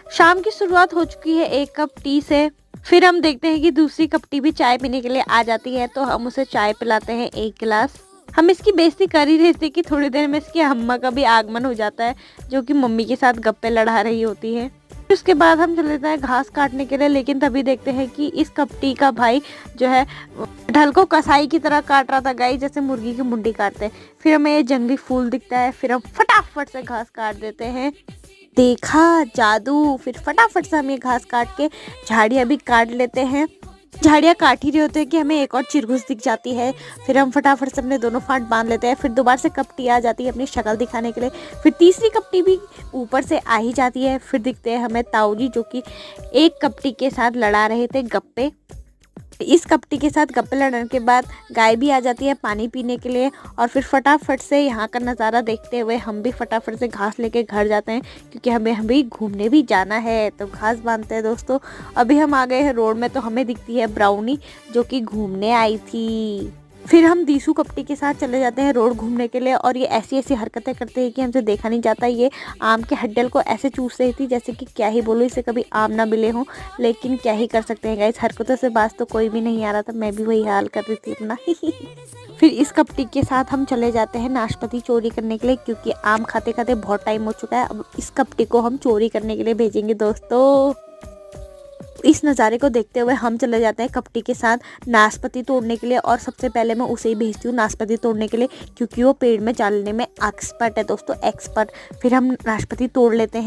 शाम की शुरुआत हो चुकी है 1 कप टी से। फिर हम देखते हैं कि दूसरी कपटी भी चाय पीने के लिए आ जाती है, तो हम उसे चाय पिलाते हैं 1 गिलास। हम इसकी बेइज्जती कर ही रहे थे कि थोड़ी देर में इसकी अम्मा का भी आगमन हो जाता है, जो कि मम्मी के साथ गप्पे लड़ा रही होती है। उसके बाद हम चले जाते हैं घास काटने के लिए, लेकिन तभी देखते हैं कि इस कपटी का भाई जो है ढल को कसाई की तरह काट रहा था गाइस, जैसे मुर्गी की मुंडी काटते हैं। फिर हमें ये जंगली फूल दिखता है, फिर हम फटाफट से घास काट देते हैं। देखा जादू, फिर फटाफट से हम ये घास काट के झाड़ियाँ भी काट लेते हैं। झाड़ियाँ काट ही रहे होते हैं कि हमें एक और चिरघुस दिख जाती है। फिर हम फटाफट से अपने दोनों फांट बांध लेते हैं। फिर दोबारा से कपटी आ जाती है अपनी शक्ल दिखाने के लिए। फिर तीसरी कपटी भी ऊपर से आ ही जाती है। फिर दिखते हैं हमें ताऊ जी, जो कि एक कपटी के साथ लड़ा रहे थे गप्पे। इस कपटी के साथ गप्पे लड़ने के बाद गाय भी आ जाती है पानी पीने के लिए। और फिर फटाफट से यहाँ का नज़ारा देखते हुए हम भी फटाफट से घास लेके घर जाते हैं, क्योंकि हमें भी घूमने भी जाना है। तो घास बांधते हैं दोस्तों। अभी हम आ गए हैं रोड में, तो हमें दिखती है ब्राउनी, जो कि घूमने आई थी। फिर हम दीसू कपटी के साथ चले जाते हैं रोड घूमने के लिए, और ये ऐसी ऐसी हरकतें करते हैं कि हमसे देखा नहीं जाता। ये आम के हड्डल को ऐसे चूस रही थी जैसे कि क्या ही बोलूँ, इसे कभी आम ना मिले हों, लेकिन क्या ही कर सकते हैं गाइस, हरकतों से बाज तो कोई भी नहीं आ रहा था। मैं भी वही हाल कर रही थी अपना। फिर इस कपटी के साथ हम चले जाते हैं नाशपाती चोरी करने के लिए, क्योंकि आम खाते खाते बहुत टाइम हो चुका है। अब इस कपटी को हम चोरी करने के लिए भेजेंगे दोस्तों। इस नज़ारे को देखते हुए हम चले जाते हैं कपटी के साथ नाशपाती तोड़ने के लिए, और सबसे पहले मैं उसे ही भेजती हूँ नाशपाती तोड़ने के लिए, क्योंकि वो पेड़ में चलने में एक्सपर्ट है दोस्तों, एक्सपर्ट। फिर हम नाशपाती तोड़ लेते हैं।